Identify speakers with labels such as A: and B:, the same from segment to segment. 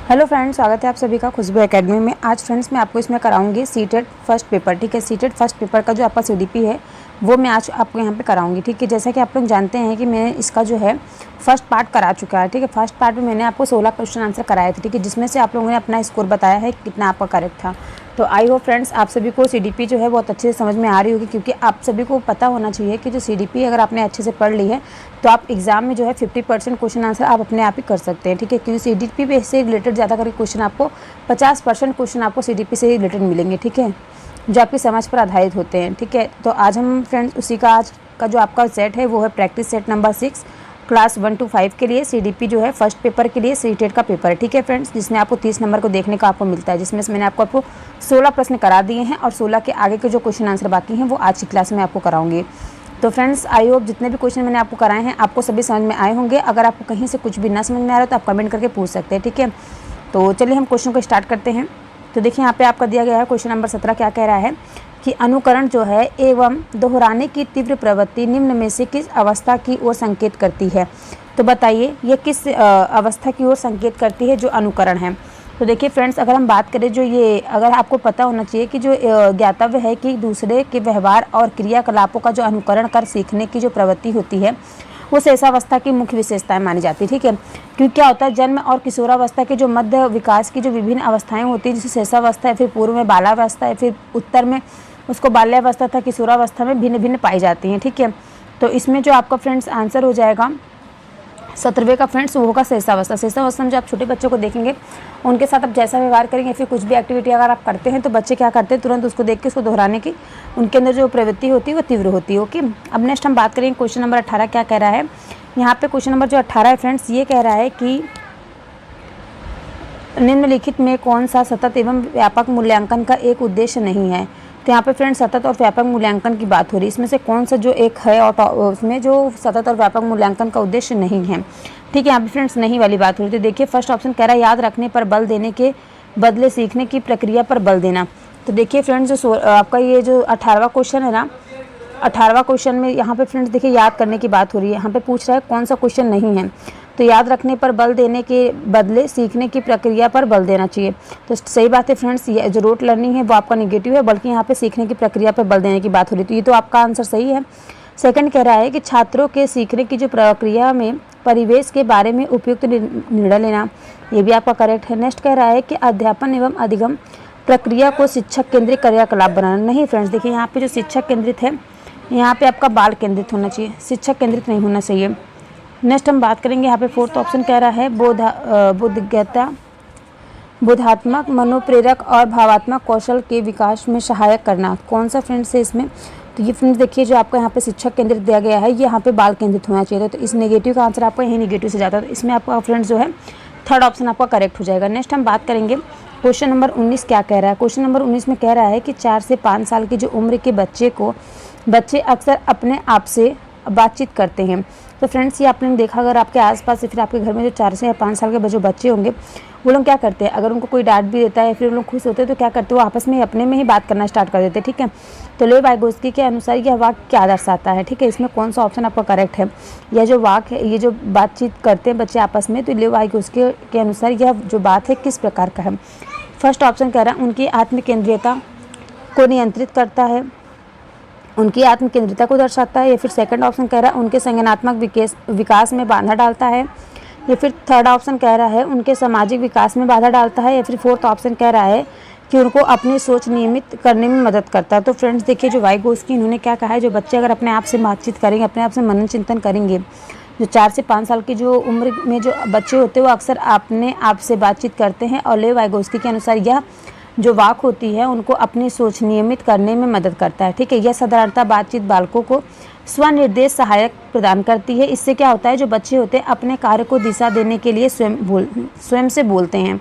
A: Hello friends, स्वागत है आप सभी का खुशबू एकेडमी में। आज फ्रेंड्स मैं आपको इसमें कराऊंगी सीटेट फर्स्ट पेपर। ठीक है, सीटेट फर्स्ट पेपर का जो आपका सीडीपी है वो मैं आज आपको यहाँ पे कराऊंगी। ठीक है, जैसा कि आप लोग जानते हैं कि मैंने इसका जो है फर्स्ट पार्ट करा चुका है। ठीक है, फर्स्ट पार्ट में मैंने आपको 16 क्वेश्चन आंसर कराए थे। ठीक है, जिसमें से आप लोगों ने अपना स्कोर बताया है कितना आपका करेक्ट था। तो आई होप फ्रेंड्स आप सभी को सीडीपी जो है बहुत अच्छे से समझ में आ रही होगी, क्योंकि आप सभी को पता होना चाहिए कि जो सीडीपी अगर आपने अच्छे से पढ़ ली है तो आप एग्जाम में जो है 50% क्वेश्चन आंसर आप अपने आप ही कर सकते हैं। ठीक है, क्योंकि सीडीपी से रिलेटेड ज़्यादा करके क्वेश्चन आपको 50% क्वेश्चन आपको सीडीपी से ही रिलेटेड मिलेंगे। ठीक है, जो आपकी समझ पर आधारित होते हैं। ठीक है, तो आज हम फ्रेंड्स उसी का आज का जो आपका सेट है वो है practice set number 6 class 1 to 5 के लिए सीडीपी जो है फर्स्ट पेपर के लिए सीटेट का पेपर है। ठीक है फ्रेंड्स, जिसमें आपको 30 नंबर को देखने का आपको मिलता है, जिसमें से मैंने आपको 16 प्रश्न करा दिए हैं और 16 के आगे के जो क्वेश्चन आंसर बाकी हैं वो आज की क्लास में आपको कराऊंगी। तो फ्रेंड्स आई होप जितने भी क्वेश्चन मैंने आपको कराए हैं आपको सभी समझ में आए होंगे। अगर आपको कहीं से कुछ भी ना समझ में आ रहा है तो आप कमेंट करके पूछ सकते हैं। ठीक है, तो चलिए हम क्वेश्चन को स्टार्ट करते हैं। तो देखिए यहाँ पे आपका दिया गया है क्वेश्चन नंबर 17 क्या कह रहा है कि अनुकरण जो है एवं दोहराने की तीव्र प्रवृत्ति निम्न में से किस अवस्था की ओर संकेत करती है। तो बताइए ये किस अवस्था की ओर संकेत करती है जो अनुकरण है। तो देखिए फ्रेंड्स, अगर हम बात करें जो ये अगर आपको पता होना चाहिए कि जो ज्ञातव्य है कि दूसरे के व्यवहार और क्रियाकलापों का जो अनुकरण कर सीखने की जो प्रवृत्ति होती है वो शेषावस्था की मुख्य विशेषताएं मानी जाती है। ठीक है, क्योंकि क्या होता है जन्म और किशोरावस्था के जो मध्य विकास की जो विभिन्न अवस्थाएं होती है, जैसे शेषावस्था है, फिर पूर्व में बालावस्था है, फिर उत्तर में उसको बाल्यावस्था था, किशोरावस्था में भिन्न भिन्न पाई जाती हैं। ठीक है, तो इसमें जो आपका फ्रेंड्स आंसर हो जाएगा 17वें का फ्रेंड्स वो होगा शेषावस्था। शेषावस्था में जो आप छोटे बच्चों को देखेंगे उनके साथ आप जैसा व्यवहार करेंगे, फिर कुछ भी एक्टिविटी अगर आप करते हैं तो बच्चे क्या करते हैं तुरंत उसको देख के उसको दोहराने की उनके अंदर जो प्रवृत्ति होती है वो तीव्र होती है। ओके, अब नेक्स्ट हम बात करेंगे क्वेश्चन नंबर 18 क्या कह रहा है। यहाँ पे क्वेश्चन नंबर जो 18 है फ्रेंड्स ये कह रहा है कि निम्नलिखित में कौन सा सतत एवं व्यापक मूल्यांकन का एक उद्देश्य नहीं है। तो यहाँ पे फ्रेंड्स सतत और व्यापक मूल्यांकन की बात हो रही है, इसमें से कौन सा जो एक है और उसमें जो सतत और व्यापक मूल्यांकन का उद्देश्य नहीं है। ठीक है, यहाँ पे फ्रेंड्स नहीं वाली बात हो रही है। तो देखिए फर्स्ट ऑप्शन कह रहा है याद रखने पर बल देने के बदले सीखने की प्रक्रिया पर बल देना। तो देखिए फ्रेंड्स जो आपका ये जो 18वां क्वेश्चन है ना, 18वां क्वेश्चन में यहाँ पे फ्रेंड्स देखिए याद करने की बात हो रही है। यहाँ पे पूछ रहा है कौन सा क्वेश्चन नहीं है। तो याद रखने पर बल देने के बदले सीखने की प्रक्रिया पर बल देना चाहिए। तो सही बात है फ्रेंड्स, ये जो रोट लर्निंग है वो आपका निगेटिव है, बल्कि यहाँ पे सीखने की प्रक्रिया पर बल देने की बात हो रही है। तो ये तो आपका आंसर सही है। सेकंड कह रहा है कि छात्रों के सीखने की जो प्रक्रिया में परिवेश के बारे में उपयुक्त निर्णय लेना, ये भी आपका करेक्ट है। नेक्स्ट कह रहा है कि अध्यापन एवं अधिगम प्रक्रिया को शिक्षक केंद्रित क्रियाकलाप बनाना। नहीं फ्रेंड्स, देखिए यहाँ पे जो शिक्षक केंद्रित है यहाँ पे आपका बाल केंद्रित होना चाहिए, शिक्षक केंद्रित नहीं होना चाहिए। नेक्स्ट हम बात करेंगे यहाँ पे फोर्थ ऑप्शन कह रहा है बोधगम्यता बोधात्मक मनोप्रेरक और भावात्मक कौशल के विकास में सहायक करना। कौन सा फ्रेंड्स है इसमें। तो ये फ्रेंड्स देखिए जो आपको यहाँ पे शिक्षक केंद्रित दिया गया है ये यहाँ पे बाल केंद्रित होना चाहिए। तो इस नेगेटिव का आंसर आपका यही नेगेटिव से जाता है। तो इसमें आपका फ्रेंड्स जो है थर्ड ऑप्शन आपका करेक्ट हो जाएगा। नेक्स्ट हम बात करेंगे क्वेश्चन नंबर 19 क्या कह रहा है। क्वेश्चन नंबर 19 में कह रहा है कि 4 से 5 साल की जो उम्र के बच्चे अक्सर अपने आप से बातचीत करते हैं। तो फ्रेंड्स ये आपने देखा अगर आपके आसपास या फिर आपके घर में जो 4 से 5 साल के जो बच्चे होंगे वो लोग क्या करते हैं, अगर उनको कोई डांट भी देता है फिर वो लोग खुश होते हैं तो क्या करते हैं वो आपस में अपने में ही बात करना स्टार्ट कर देते हैं। ठीक है, तो लेव वाइगोस्की के अनुसार यह वाक्य क्या दर्शाता है। ठीक है, इसमें कौन सा ऑप्शन आपका करेक्ट है। यह जो वाक्य है, ये जो बातचीत करते हैं बच्चे आपस में, तो लेव वाइगोस्की के अनुसार यह जो बात है किस प्रकार का है। फर्स्ट ऑप्शन कह रहा है उनकी आत्मकेंद्रियता को नियंत्रित करता है, उनकी आत्मकेंद्रिता को दर्शाता है, या फिर सेकंड ऑप्शन कह रहा है उनके संज्ञानात्मक विकास में बाधा डालता है, या फिर थर्ड ऑप्शन कह रहा है उनके सामाजिक विकास में बाधा डालता है, या फिर फोर्थ ऑप्शन कह रहा है कि उनको अपनी सोच नियमित करने में मदद करता है। तो फ्रेंड्स देखिए जो वाइगोस्की इन्होंने क्या कहा है, जो बच्चे अगर अपने आप से बातचीत करेंगे, अपने आप से मनन चिंतन करेंगे, जो 4 से 5 साल की जो उम्र में जो बच्चे होते हैं वो अक्सर अपने आप से बातचीत करते हैं, और लेव वाइगोस्की के अनुसार यह जो वाक होती है उनको अपनी सोच नियमित करने में मदद करता है। ठीक है, यह साधारणतः बातचीत बालकों को स्वनिर्देश सहायक प्रदान करती है। इससे क्या होता है जो बच्चे होते हैं अपने कार्य को दिशा देने के लिए स्वयं से बोलते हैं।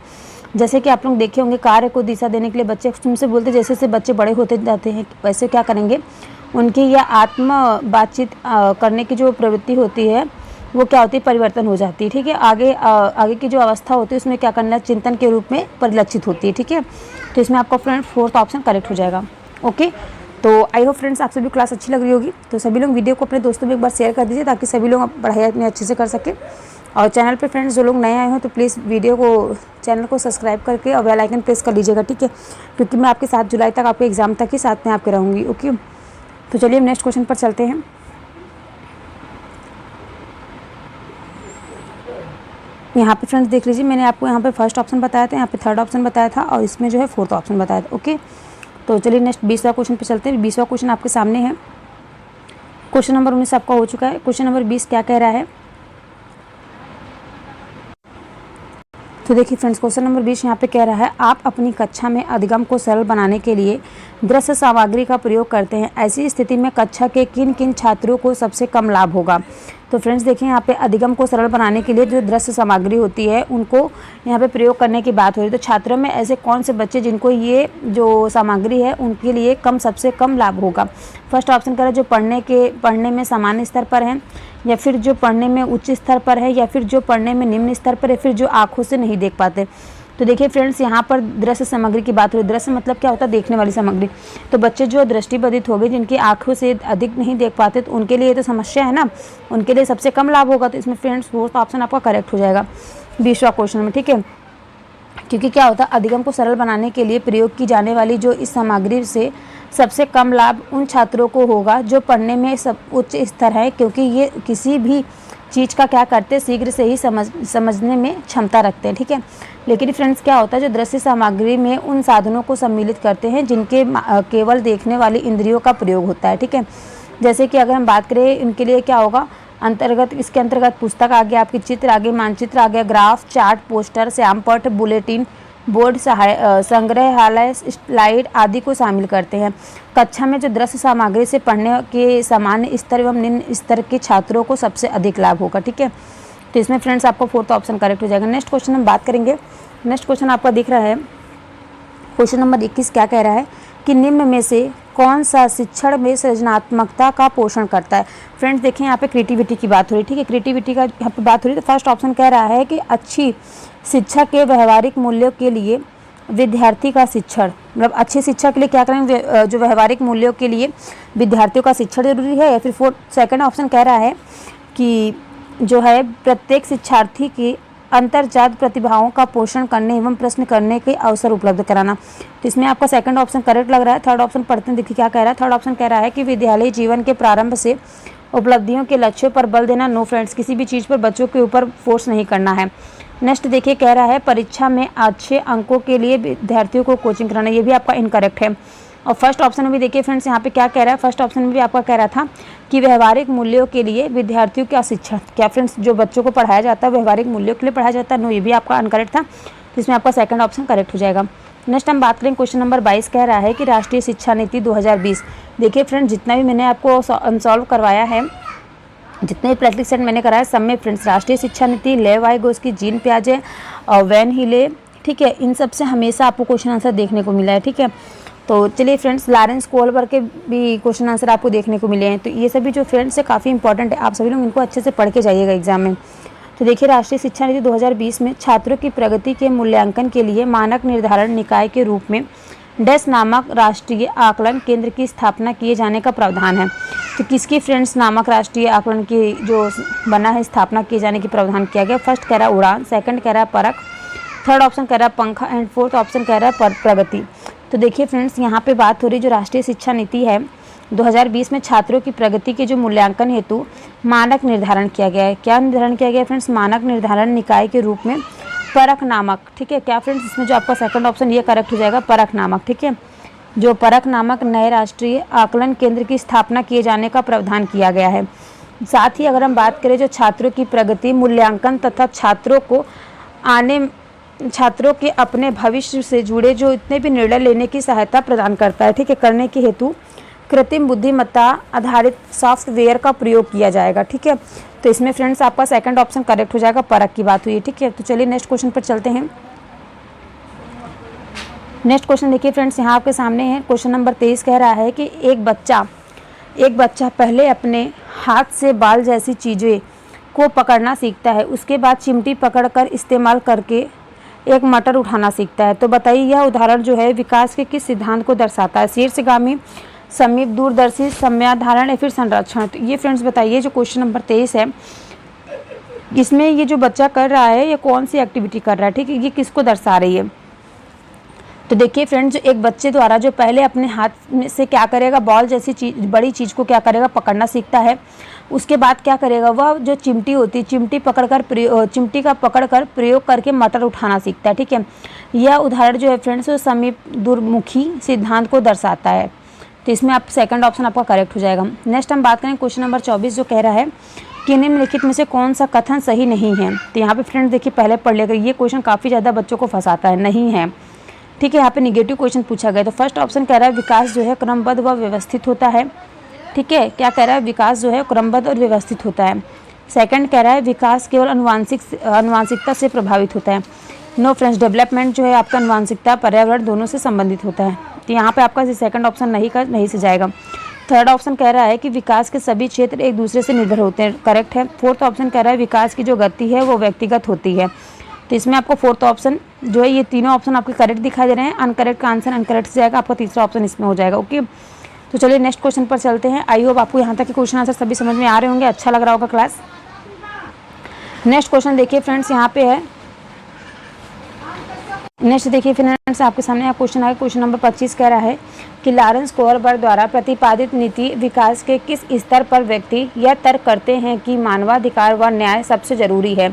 A: जैसे कि आप लोग देखे होंगे कार्य को दिशा देने के लिए बच्चे स्वयं से बोलते हैं, जैसे जैसे बच्चे बड़े होते जाते हैं वैसे क्या करेंगे उनकी यह आत्म बातचीत करने की जो प्रवृत्ति होती है वो क्या होती है परिवर्तन हो जाती है। ठीक है, आगे की जो अवस्था होती है उसमें क्या करना है चिंतन के रूप में परिलक्षित होती है। ठीक है, तो इसमें आपका फ्रेंड फोर्थ ऑप्शन करेक्ट हो जाएगा। ओके, तो आई होप फ्रेंड्स आप सभी क्लास अच्छी लग रही होगी। तो सभी लोग वीडियो को अपने दोस्तों में एक बार शेयर कर दीजिए ताकि सभी लोग पढ़ाई अपने अच्छे से कर सकें। और चैनल पे फ्रेंड्स जो लोग नए आए हो तो प्लीज़ वीडियो को चैनल को सब्सक्राइब करके और बेल आइकन प्रेस कर लीजिएगा, ठीक है, क्योंकि मैं आपके 7 जुलाई तक आपके एग्ज़ाम तक ही साथ में आपके रहूँगी। ओके, तो चलिए हम नेक्स्ट क्वेश्चन पर चलते हैं। यहाँ पे फ्रेंड्स देख लीजिए, मैंने आपको यहाँ पे फर्स्ट ऑप्शन बताया था, यहाँ पे थर्ड ऑप्शन बताया था और इसमें जो है फोर्थ ऑप्शन बताया था। ओके, तो चलिए नेक्स्ट 20वां क्वेश्चन पे चलते हैं। 20वां क्वेश्चन आपके सामने है। क्वेश्चन नंबर 19 आपका हो चुका है। क्वेश्चन नंबर 20 क्या कह रहा है, तो देखिए फ्रेंड्स क्वेश्चन नंबर 20 यहाँ पे कह रहा है, आप अपनी कक्षा में अधिगम को सरल बनाने के लिए दृश्य सामग्री का प्रयोग करते हैं। ऐसी स्थिति में कक्षा के किन किन छात्रों को सबसे कम लाभ होगा। तो फ्रेंड्स देखिए यहाँ पे अधिगम को सरल बनाने के लिए जो दृश्य सामग्री होती है उनको यहाँ पे प्रयोग करने की बात हो रही है। तो छात्रों में ऐसे कौन से बच्चे जिनको ये जो सामग्री है उनके लिए सबसे कम लाभ होगा। फर्स्ट ऑप्शन कह रहा है जो पढ़ने में सामान्य स्तर पर है, या फिर जो पढ़ने में उच्च स्तर पर है, या फिर जो पढ़ने में निम्न स्तर पर है, फिर जो आँखों से नहीं देख पाते। तो देखिए फ्रेंड्स यहाँ पर दृश्य सामग्री की बात हो रही है। दृश्य मतलब क्या होता है, देखने वाली सामग्री। तो बच्चे जो दृष्टिबाधित हो गए, जिनकी आँखों से अधिक नहीं देख पाते, तो उनके लिए तो समस्या है ना, उनके लिए सबसे कम लाभ होगा। तो इसमें फ्रेंड्स फोर्थ ऑप्शन आपका करेक्ट हो जाएगा 20वां क्वेश्चन में, ठीक है, क्योंकि क्या होता है अधिगम को सरल बनाने के लिए प्रयोग की जाने वाली जो इस सामग्री से सबसे कम लाभ उन छात्रों को होगा जो पढ़ने में उच्च स्तर है, क्योंकि ये किसी भी चीज़ का क्या करते हैं, शीघ्र से ही समझने में क्षमता रखते हैं, ठीक है। लेकिन फ्रेंड्स क्या होता है जो दृश्य सामग्री में उन साधनों को सम्मिलित करते हैं जिनके केवल देखने वाली इंद्रियों का प्रयोग होता है, ठीक है। जैसे कि अगर हम बात करें इनके लिए क्या होगा, इसके अंतर्गत पुस्तक आ गया, आपकी चित्र आ गए, मानचित्र आ गया, ग्राफ, चार्ट, पोस्टर, श्यामपट्ट, बुलेटिन बोर्ड, संग्रहालय, स्लाइड आदि को शामिल करते हैं। कक्षा में जो दृश्य सामग्री से पढ़ने के सामान्य स्तर एवं निम्न स्तर के छात्रों को सबसे अधिक लाभ होगा, ठीक है। तो इसमें फ्रेंड्स आपका फोर्थ ऑप्शन करेक्ट हो जाएगा। नेक्स्ट क्वेश्चन हम बात करेंगे। नेक्स्ट क्वेश्चन आपका दिख रहा है, क्वेश्चन नंबर 21 क्या कह रहा है कि निम्न में से कौन सा शिक्षण में सृजनात्मकता का पोषण करता है। फ्रेंड्स देखिए यहाँ पे क्रिएटिविटी की बात हो रही है, ठीक है, क्रिएटिविटी का यहाँ पे बात हो रही है। तो फर्स्ट ऑप्शन कह रहा है कि अच्छी शिक्षा के व्यवहारिक मूल्यों के लिए विद्यार्थी का शिक्षण, मतलब अच्छी शिक्षा के लिए क्या करें, जो व्यवहारिक मूल्यों के लिए विद्यार्थियों का शिक्षण जरूरी है। या फिर सेकंड ऑप्शन कह रहा है कि जो है प्रत्येक शिक्षार्थी की अंतर्जात प्रतिभाओं का पोषण करने एवं प्रश्न करने के अवसर उपलब्ध कराना। तो इसमें आपका सेकंड ऑप्शन करेक्ट लग रहा है। थर्ड ऑप्शन पढ़ते हैं, देखिए क्या कह रहा है। थर्ड ऑप्शन कह रहा है कि विद्यालय जीवन के प्रारंभ से उपलब्धियों के लक्ष्यों पर बल देना। नो फ्रेंड्स, किसी भी चीज़ पर बच्चों के ऊपर फोर्स नहीं करना है। नेक्स्ट देखिए कह रहा है परीक्षा में अच्छे अंकों के लिए विद्यार्थियों को कोचिंग कराना। ये भी आपका इनकरेक्ट है। और फर्स्ट ऑप्शन में भी देखिए फ्रेंड्स यहाँ पे क्या कह रहा है, फर्स्ट ऑप्शन में भी आपका कह रहा था कि व्यवहारिक मूल्यों के लिए विद्यार्थियों का शिक्षण। क्या फ्रेंड्स जो बच्चों को पढ़ाया जाता है व्यवहारिक मूल्यों के लिए पढ़ाया जाता है। नो, ये भी आपका अनकरेक्ट था। तो इसमें आपका सेकंड ऑप्शन करेक्ट हो जाएगा। नेक्स्ट हम बात करें क्वेश्चन नंबर 22 कह रहा है कि राष्ट्रीय शिक्षा नीति 2020। देखिए फ्रेंड्स जितना भी मैंने आपको अनसॉल्व करवाया है, जितने भी प्रैक्टिस सेट मैंने कराया, सब में फ्रेंड्स राष्ट्रीय शिक्षा नीति, लेव आइगोस्की, जीन पियाजे और वैन हिले, ठीक है, इन सब से हमेशा आपको क्वेश्चन आंसर देखने को मिला है, ठीक है। तो चलिए फ्रेंड्स लॉरेंस कोहलबर्ग के भी क्वेश्चन आंसर आपको देखने को मिले हैं। तो ये सभी जो फ्रेंड्स है काफ़ी इंपॉर्टेंट है, आप सभी लोग इनको अच्छे से पढ़ के जाइएगा एग्जाम में। तो देखिए राष्ट्रीय शिक्षा नीति 2020 में छात्रों की प्रगति के मूल्यांकन के लिए मानक निर्धारण निकाय के रूप में डैश नामक राष्ट्रीय आकलन केंद्र की स्थापना किए जाने का प्रावधान है। तो किसकी फ्रेंड्स नामक राष्ट्रीय आकलन की जो बना है स्थापना किए जाने की प्रावधान किया गया। फर्स्ट कह रहा है उड़ान, सेकंड कह रहा है परख, थर्ड ऑप्शन कह रहा है पंखा एंड फोर्थ ऑप्शन कह रहा है प्रगति। तो देखिए फ्रेंड्स यहाँ पे बात हो रही जो राष्ट्रीय शिक्षा नीति है 2020 में छात्रों की प्रगति के जो मूल्यांकन हेतु मानक निर्धारण किया गया है। क्या निर्धारण किया गया है फ्रेंड्स, मानक निर्धारण निकाय के रूप में परख नामक, ठीक है। क्या फ्रेंड्स इसमें जो आपका सेकंड ऑप्शन ये करेक्ट हो जाएगा, परख नामक, ठीक है। जो परख नामक नए राष्ट्रीय आकलन केंद्र की स्थापना किए जाने का प्रावधान किया गया है। साथ ही अगर हम बात करें जो छात्रों की प्रगति मूल्यांकन तथा छात्रों के अपने भविष्य से जुड़े जो इतने भी निर्णय लेने की सहायता प्रदान करता है, ठीक है, करने के हेतु कृत्रिम बुद्धिमत्ता आधारित सॉफ्टवेयर का प्रयोग किया जाएगा, ठीक है। तो इसमें फ्रेंड्स आपका सेकंड ऑप्शन करेक्ट हो जाएगा, परख की बात हुई है, ठीक है। तो चलिए नेक्स्ट क्वेश्चन पर चलते हैं। नेक्स्ट क्वेश्चन देखिए फ्रेंड्स यहाँ आपके सामने है। क्वेश्चन नंबर 23 कह रहा है कि एक बच्चा पहले अपने हाथ से बाल जैसी चीज़ें को पकड़ना सीखता है, उसके बाद चिमटी पकड़कर इस्तेमाल करके एक मटर उठाना सीखता है। तो बताइए यह उदाहरण जो है विकास के किस सिद्धांत को दर्शाता है, शीर्षगामी, समीप दूरदर्शी, सम्याधारण या फिर संरक्षण। तो ये फ्रेंड्स बताइए जो क्वेश्चन नंबर 23 है इसमें ये जो बच्चा कर रहा है ये कौन सी एक्टिविटी कर रहा है, ठीक है, ये किसको दर्शा रही है। तो देखिए फ्रेंड्स, जो एक बच्चे द्वारा जो पहले अपने हाथ में से क्या करेगा, बॉल जैसी चीज, बड़ी चीज़ को क्या करेगा, पकड़ना सीखता है। उसके बाद क्या करेगा, वह जो चिमटी होती है, चिमटी का पकड़कर प्रयोग करके मटर उठाना सीखता है, ठीक है। यह उदाहरण जो है फ्रेंड्स वो समीप दूरमुखी सिद्धांत को दर्शाता है। तो इसमें आप सेकंड ऑप्शन आपका करेक्ट हो जाएगा। नेक्स्ट हम बात करें क्वेश्चन नंबर 24, जो कह रहा है कि निम्नलिखित में से कौन सा कथन सही नहीं है। तो यहाँ पे फ्रेंड्स देखिए, पहले पढ़ लेगा, ये क्वेश्चन काफ़ी ज़्यादा बच्चों को फंसाता है, नहीं है, ठीक है। यहाँ पे निगेटिव क्वेश्चन पूछा गया। तो फर्स्ट ऑप्शन कह रहा है विकास जो है क्रमबद्ध व व्यवस्थित होता है, ठीक है। क्या कह रहा है, विकास जो है क्रमबद्ध और व्यवस्थित होता है। सेकंड कह रहा है विकास केवल अनुवांशिकता से प्रभावित होता है। नो फ्रेंड्स, डेवलपमेंट जो है आपका अनुवांशिकता पर्यावरण दोनों से संबंधित होता है। तो यहाँ पे आपका सेकंड ऑप्शन नहीं से जाएगा। थर्ड ऑप्शन कह रहा है कि विकास के सभी क्षेत्र एक दूसरे से निर्भर होते हैं, करेक्ट है। फोर्थ ऑप्शन कह रहा है विकास की जो गति है वो व्यक्तिगत होती है। तो इसमें आपको फोर्थ ऑप्शन जो है, ये तीनों ऑप्शन आपके करेक्ट दिखाई दे रहे हैं। अनकरेक्ट का आंसर अनकरेक्ट से जाएगा, आपका तीसरा ऑप्शन इसमें हो जाएगा। ओके, तो चलिए नेक्स्ट क्वेश्चन पर चलते हैं। आई होप आपको यहाँ तक के क्वेश्चन आंसर सभी समझ में आ रहे होंगे, अच्छा लग रहा होगा क्लास। नेक्स्ट क्वेश्चन देखिए फ्रेंड्स, यहाँ पे है, नेक्स्ट देखिए फ्रेंड्स आपके सामने क्वेश्चन है। क्वेश्चन नंबर 25 कह रहा है कि लॉरेंस कोहलबर्ग द्वारा प्रतिपादित नीति विकास के किस स्तर पर व्यक्ति यह तर्क करते हैं कि मानवाधिकार व न्याय सबसे जरूरी है,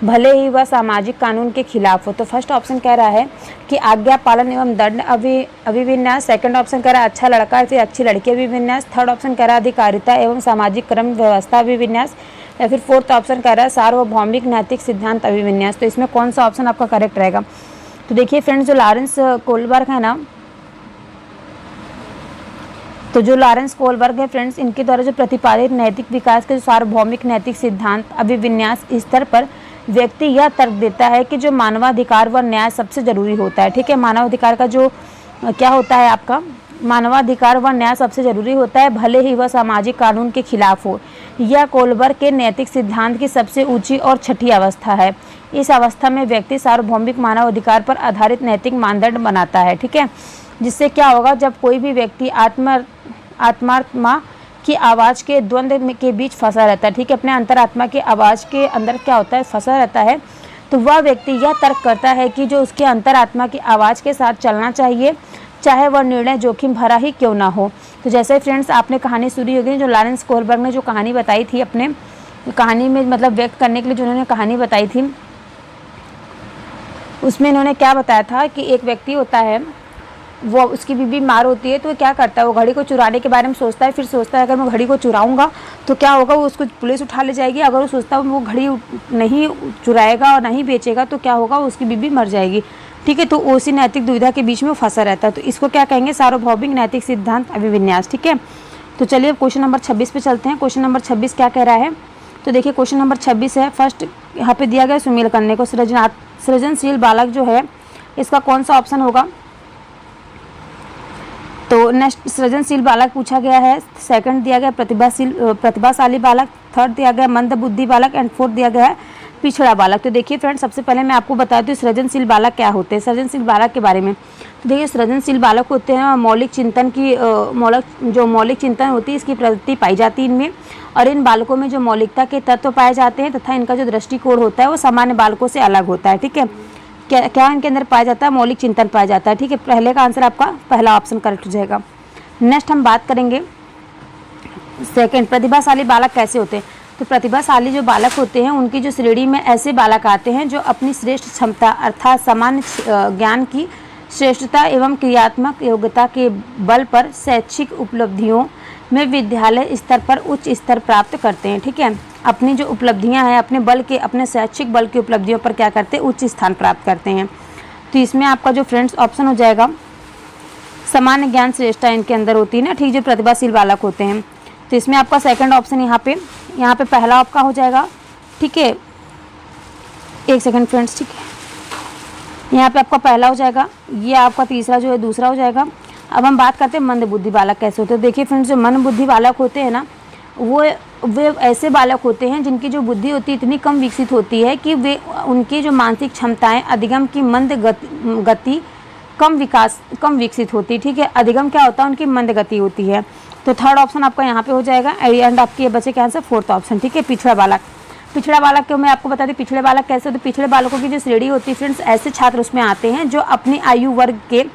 A: भले ही वह सामाजिक कानून के खिलाफ हो। तो फर्स्ट ऑप्शन कह रहा है कि आज्ञा पालन एवं दंड अभिविन्यास। सेकंड ऑप्शन कह रहा है अच्छा लड़का फिर अच्छी लड़की अभिविन्यास। थर्ड ऑप्शन कह रहा है अधिकारिता एवं सामाजिक क्रम व्यवस्था अभिविन्यास। या फिर फोर्थ ऑप्शन कह रहा है सार्वभौमिक नैतिक सिद्धांत अभिविन्यास। तो इसमें कौन सा ऑप्शन आपका करेक्ट रहेगा। तो देखिए फ्रेंड्स, जो लॉरेंस कोहलबर्ग है ना, तो जो लॉरेंस कोहलबर्ग है फ्रेंड्स, इनके द्वारा जो प्रतिपादित नैतिक विकास के सार्वभौमिक नैतिक सिद्धांत अभिविन्यास स्तर पर व्यक्ति यह तर्क देता है कि जो मानवाधिकार व न्याय सबसे जरूरी होता है, ठीक है। मानवाधिकार का जो क्या होता है आपका, मानवाधिकार व न्याय सबसे जरूरी होता है, भले ही वह सामाजिक कानून के खिलाफ हो। यह कोहलबर्ग के नैतिक सिद्धांत की सबसे ऊंची और छठी अवस्था है। इस अवस्था में व्यक्ति सार्वभौमिक मानव अधिकार पर आधारित नैतिक मानदंड बनाता है, ठीक है। जिससे क्या होगा, जब कोई भी व्यक्ति आत्मा की आवाज़ के द्वंद्व के बीच फंसा रहता है, ठीक है, अपने अंतरात्मा की आवाज़ के अंदर क्या होता है, फंसा रहता है, तो वह व्यक्ति यह तर्क करता है कि जो उसके अंतरात्मा की आवाज़ के साथ चलना चाहिए, चाहे वह निर्णय जोखिम भरा ही क्यों ना हो। तो जैसे फ्रेंड्स आपने कहानी सुनी होगी, जो लॉरेंस कोहलबर्ग ने जो कहानी बताई थी, अपने कहानी में मतलब व्यक्त करने के लिए जो उन्होंने कहानी बताई थी, उसमें इन्होंने क्या बताया था कि एक व्यक्ति होता है, वो उसकी बीवी बीमार होती है, तो क्या करता है, वो घड़ी को चुराने के बारे में सोचता है। फिर सोचता है अगर मैं घड़ी को चुराऊंगा तो क्या होगा, वो उसको पुलिस उठा ले जाएगी। अगर वो सोचता है वो घड़ी नहीं चुराएगा और नहीं बेचेगा तो क्या होगा, उसकी बीवी मर जाएगी, ठीक है। तो उसी नैतिक दुविधा के बीच में फंसा रहता है। तो इसको क्या कहेंगे, सार्वभौमिक नैतिक सिद्धांत अभिविन्यास, ठीक है। तो चलिए क्वेश्चन नंबर 26 पे चलते हैं। क्वेश्चन नंबर 26 क्या कह रहा है, तो देखिए क्वेश्चन नंबर 26 है, फर्स्ट यहाँ पे दिया गया सुमेल करने को सृजनशील बालक जो है, इसका कौन सा ऑप्शन होगा। तो नेक्स्ट सृजनशील बालक पूछा गया है। सेकंड दिया गया प्रतिभाशाली बालक। थर्ड दिया गया मंद बुद्धि बालक एंड फोर्थ दिया गया है पिछड़ा बालक। तो देखिए फ्रेंड्स, सबसे पहले मैं आपको बता दूं सृजनशील बालक क्या होते हैं। सृजनशील बालक के बारे में तो देखिए, सृजनशील बालक होते हैं मौलिक चिंतन की मौलिक चिंतन होती है, इसकी प्रवृत्ति पाई जाती है इनमें। और इन बालकों में जो मौलिकता के तत्व पाए जाते हैं तथा इनका जो दृष्टिकोण होता है वो सामान्य बालकों से अलग होता है, ठीक है। क्या इनके अंदर पाया जाता है, मौलिक चिंतन पाया जाता है, ठीक है। पहले का आंसर आपका पहला ऑप्शन करेक्ट हो जाएगा। नेक्स्ट हम बात करेंगे सेकंड, प्रतिभाशाली बालक कैसे होते हैं। तो प्रतिभाशाली जो बालक होते हैं उनकी जो श्रेणी में ऐसे बालक आते हैं जो अपनी श्रेष्ठ क्षमता अर्थात सामान्य ज्ञान की श्रेष्ठता एवं क्रियात्मक योग्यता के बल पर शैक्षिक उपलब्धियों में विद्यालय स्तर पर उच्च स्तर प्राप्त करते हैं, ठीक है। अपनी जो उपलब्धियां हैं, अपने शैक्षिक बल की उपलब्धियों पर क्या करते हैं, उच्च स्थान प्राप्त करते हैं। तो इसमें आपका जो फ्रेंड्स ऑप्शन हो जाएगा सामान्य ज्ञान श्रेष्ठता इनके अंदर होती है ना, ठीक, जो प्रतिभाशील बालक होते हैं। तो इसमें आपका सेकंड ऑप्शन यहाँ पे पहला आपका हो जाएगा, ठीक है। एक सेकंड फ्रेंड्स, ठीक है, यहाँ पे आपका पहला हो जाएगा, ये आपका तीसरा जो है दूसरा हो जाएगा। अब हम बात करते हैं मंद बुद्धि बालक कैसे होते हैं। देखिए फ्रेंड्स, जो मंद बुद्धि बालक होते हैं ना, वे ऐसे बालक होते हैं जिनकी जो बुद्धि होती है इतनी कम विकसित होती है कि वे उनकी जो मानसिक क्षमताएं अधिगम की मंद गति कम विकसित होती है, ठीक है। अधिगम क्या होता है, उनकी मंद गति होती है। तो थर्ड ऑप्शन आपका यहाँ पे हो जाएगा एंड आपके बचे क्या आंसर फोर्थ ऑप्शन, ठीक है, पिछड़ा बालक। पिछड़ा बालक को मैं आपको बता दूं पिछड़े बालक कैसे होते हैं। पिछड़े बालकों की जो श्रेणी होती है फ्रेंड्स, ऐसे छात्र उसमें आते हैं जो अपनी आयु वर्ग के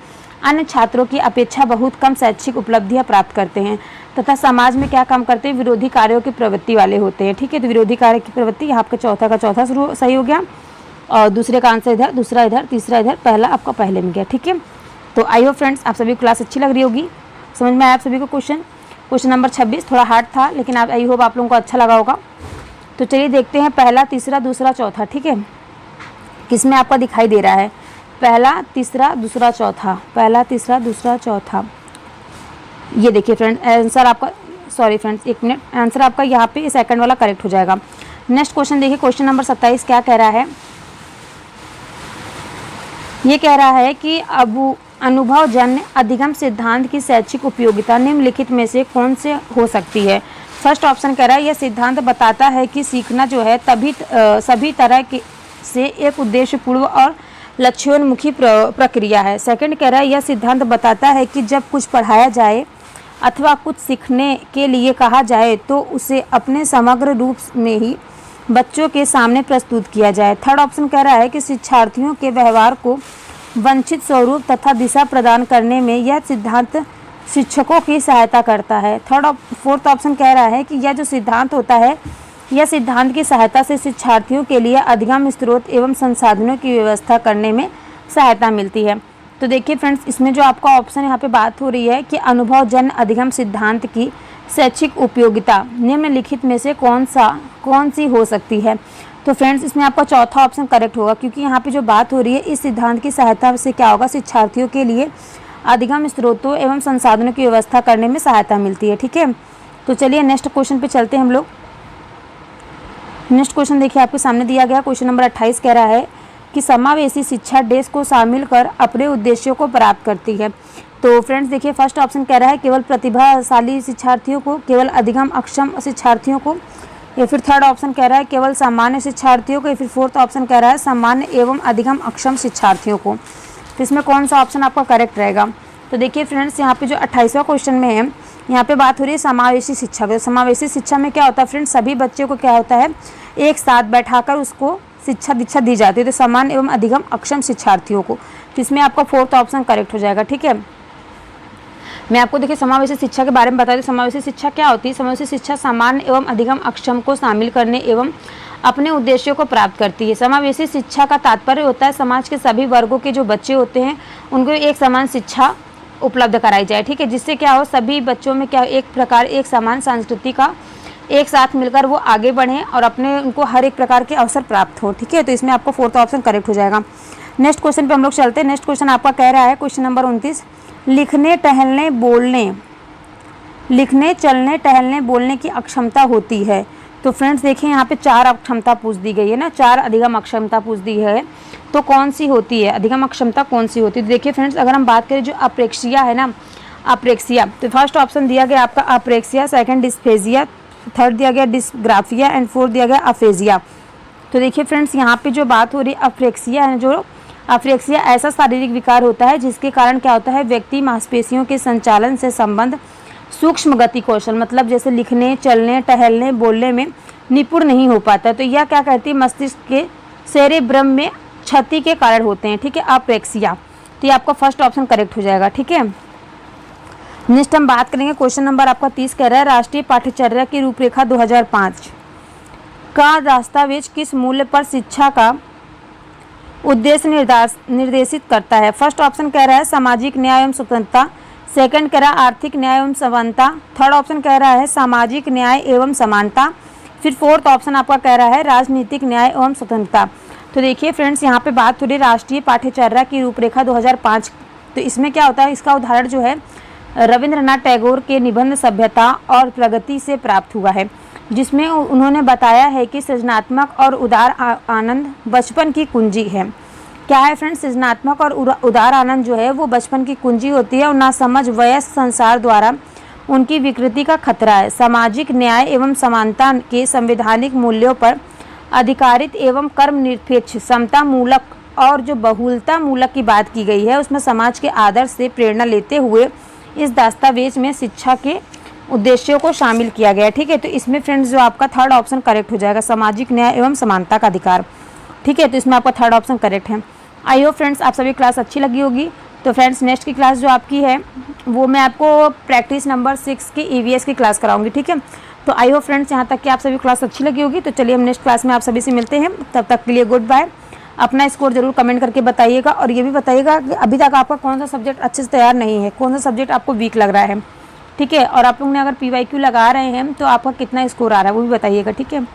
A: अन्य छात्रों की अपेक्षा बहुत कम शैक्षिक उपलब्धियां प्राप्त करते हैं तथा समाज में क्या काम करते हैं, विरोधी कार्यों की प्रवृत्ति वाले होते हैं। ठीक है, तो विरोधी कार्य की प्रवृत्ति, यहाँ आपका चौथा का चौथा सही हो गया और दूसरे का आंसर इधर, दूसरा इधर, तीसरा इधर, पहला आपका पहले में गया। ठीक है, तो आई होप फ्रेंड्स आप सभी को क्लास अच्छी लग रही होगी, समझ में आया आप सभी को। क्वेश्चन नंबर 26 थोड़ा हार्ड था, लेकिन आप आई होप आप लोगों को अच्छा लगा होगा। तो चलिए देखते हैं पहला, तीसरा, दूसरा, चौथा। ठीक है, किसमें आपका दिखाई दे रहा है पहला, तीसरा, दूसरा, चौथा, पहला, तीसरा, दूसरा, चौथा। ये देखिए फ्रेंड्स आंसर आपका, सॉरी फ्रेंड्स एक मिनट, आंसर आपका यहाँ पे सेकंड वाला करेक्ट हो जाएगा। नेक्स्ट क्वेश्चन देखिए, क्वेश्चन नंबर 27 क्या कह रहा है। ये कह रहा है कि अनुभवजन्य अधिगम सिद्धांत की शैक्षिक उपयोगिता निम्नलिखित में से कौन से हो सकती है। फर्स्ट ऑप्शन कह रहा है यह सिद्धांत बताता है कि सीखना जो है सभी तरह के से एक उद्देश्यपूर्ण और लक्ष्योन्मुखी प्रक्रिया है। सेकंड कह रहा है यह सिद्धांत बताता है कि जब कुछ पढ़ाया जाए अथवा कुछ सीखने के लिए कहा जाए तो उसे अपने समग्र रूप में ही बच्चों के सामने प्रस्तुत किया जाए। थर्ड ऑप्शन कह रहा है कि शिक्षार्थियों के व्यवहार को वांछित स्वरूप तथा दिशा प्रदान करने में यह सिद्धांत शिक्षकों की सहायता करता है। फोर्थ ऑप्शन कह रहा है कि यह जो सिद्धांत होता है यह सिद्धांत की सहायता से शिक्षार्थियों के लिए अधिगम स्रोत एवं संसाधनों की व्यवस्था करने में सहायता मिलती है। तो देखिए फ्रेंड्स, इसमें जो आपका ऑप्शन यहाँ पे बात हो रही है कि अनुभवजन्य अधिगम सिद्धांत की शैक्षिक उपयोगिता निम्नलिखित में से कौन सी हो सकती है। तो फ्रेंड्स इसमें आपका चौथा ऑप्शन करेक्ट होगा, क्योंकि यहाँ पे जो बात हो रही है इस सिद्धांत की सहायता से क्या होगा, शिक्षार्थियों के लिए अधिगम स्रोतों एवं संसाधनों की व्यवस्था करने में सहायता मिलती है। ठीक है, तो चलिए नेक्स्ट क्वेश्चन पे चलते हैं हम लोग। नेक्स्ट क्वेश्चन देखिए आपके सामने दिया गया, क्वेश्चन नंबर 28 कह रहा है कि समावेशी शिक्षा देश को शामिल कर अपने उद्देश्यों को प्राप्त करती है। तो फ्रेंड्स देखिए फर्स्ट ऑप्शन कह रहा है केवल प्रतिभाशाली शिक्षार्थियों को, केवल अधिगम अक्षम शिक्षार्थियों को, या फिर थर्ड ऑप्शन कह रहा है केवल सामान्य शिक्षार्थियों को, या फिर फोर्थ ऑप्शन कह रहा है सामान्य एवं अधिगम अक्षम शिक्षार्थियों को। तो इसमें कौन सा ऑप्शन आपका करेक्ट रहेगा। तो देखिए फ्रेंड्स यहाँ पे जो 28वां क्वेश्चन में है, यहाँ पे बात हो रही है समावेशी शिक्षा की। समावेशी शिक्षा में क्या होता है फ्रेंड्स, सभी बच्चों को क्या होता है एक साथ बैठाकर उसको शिक्षा दीक्षा दी जाती है, तो सामान्य एवं अधिगम अक्षम शिक्षार्थियों को। तो इसमें आपका फोर्थ ऑप्शन करेक्ट हो जाएगा। ठीक है, मैं आपको देखिए समावेशी शिक्षा के बारे में बता दूं। समावेशी शिक्षा क्या होती है, समावेशी शिक्षा सामान्य एवं अधिगम अक्षम को शामिल करने एवं अपने उद्देश्यों को प्राप्त करती है। समावेशी शिक्षा का तात्पर्य होता है समाज के सभी वर्गों के जो बच्चे होते हैं उनको एक समान शिक्षा उपलब्ध कराई जाए। ठीक है, जिससे क्या हो, सभी बच्चों में क्या एक प्रकार एक समान संस्कृति का एक साथ मिलकर वो आगे बढ़ें और अपने उनको हर एक प्रकार के अवसर प्राप्त हो। ठीक है, तो इसमें आपको फोर्थ ऑप्शन करेक्ट हो जाएगा। नेक्स्ट क्वेश्चन पे हम लोग चलते हैं। नेक्स्ट क्वेश्चन आपका कह रहा है क्वेश्चन नंबर 29, लिखने चलने टहलने बोलने की अक्षमता होती है। तो फ्रेंड्स देखिए यहाँ पे 4 अक्षमता पूछ दी गई है ना, 4 अधिगम अक्षमता पूछ दी है, तो कौन सी होती है, अधिगम अक्षमता कौन सी होती है। देखिए फ्रेंड्स अगर हम बात करें जो अप्रेक्सिया है ना, अप्रेक्सिया, तो फर्स्ट ऑप्शन दिया गया आपका अप्रेक्सिया, सेकंड डिस्फेजिया, थर्ड दिया गया डिस्ग्राफिया एंड फोर्थ दिया गया अफेजिया। तो देखिए फ्रेंड्स यहाँ पे जो बात हो रही है अप्रेक्सिया है, जो अप्रेक्सिया ऐसा शारीरिक विकार होता है जिसके कारण क्या होता है, व्यक्ति मांसपेशियों के संचालन से संबंध सूक्ष्म गति कौशल, मतलब जैसे लिखने चलने टहलने बोलने में निपुण नहीं हो पाता। तो यह क्या कहती है, मस्तिष्क के सेरेब्रम में क्षति के कारण होते हैं। ठीक है, अप्रेक्सिया। तो ये आपका फर्स्ट ऑप्शन करेक्ट हो जाएगा। ठीक है, नेक्स्ट हम बात करेंगे क्वेश्चन नंबर आपका 30 कह रहा है राष्ट्रीय पाठ्यचर्या की रूपरेखा 2005 का दस्तावेज किस मूल्य पर शिक्षा का उद्देश्य निर्देशित करता है। फर्स्ट ऑप्शन कह रहा है सामाजिक न्याय एवं स्वतंत्रता, सेकंड कह रहा है आर्थिक न्याय एवं समानता, थर्ड ऑप्शन कह रहा है सामाजिक न्याय एवं समानता, फिर फोर्थ ऑप्शन आपका कह रहा है राजनीतिक न्याय एवं स्वतंत्रता। तो देखिए फ्रेंड्स यहाँ पे बात हो रही है राष्ट्रीय पाठ्यचर्या की रूपरेखा 2005। तो इसमें क्या होता है, इसका उदाहरण जो है रविंद्रनाथ टैगोर के निबंध सभ्यता और प्रगति से प्राप्त हुआ है, जिसमें उन्होंने बताया है कि सृजनात्मक और उदार आनंद बचपन की कुंजी है। क्या है फ्रेंड्स, सृजनात्मक और उदार आनंद जो है वो बचपन की कुंजी होती है और नासमझ वयस्क संसार द्वारा उनकी विकृति का खतरा है। सामाजिक न्याय एवं समानता के संवैधानिक मूल्यों पर अधिकारित एवं कर्म निरपेक्ष समता मूलक और जो बहुलता मूलक की बात की गई है उसमें समाज के आदर्श से प्रेरणा लेते हुए इस दस्तावेज में शिक्षा के उद्देश्यों को शामिल किया गया है। ठीक है, तो इसमें फ्रेंड्स जो आपका थर्ड ऑप्शन करेक्ट हो जाएगा, सामाजिक न्याय एवं समानता का अधिकार। ठीक है, तो इसमें आपका थर्ड ऑप्शन करेक्ट है। आई होप फ्रेंड्स आप सभी क्लास अच्छी लगी होगी। तो फ्रेंड्स नेक्स्ट की क्लास जो आपकी है वो मैं आपको प्रैक्टिस नंबर 6 की ईवीएस की क्लास कराऊंगी। ठीक है, तो आई होप फ्रेंड्स यहाँ तक कि आप सभी क्लास अच्छी लगी होगी। तो चलिए हम नेक्स्ट क्लास में आप सभी से मिलते हैं, तब तक के लिए गुड बाय। अपना स्कोर जरूर कमेंट करके बताइएगा और ये भी बताइएगा कि अभी तक आपका कौन सा सब्जेक्ट अच्छे से तैयार नहीं है, कौन सा सब्जेक्ट आपको वीक लग रहा है। ठीक है, और आप लोग ने अगर PYQ लगा रहे हैं तो आपका कितना स्कोर आ रहा है वो भी बताइएगा। ठीक है।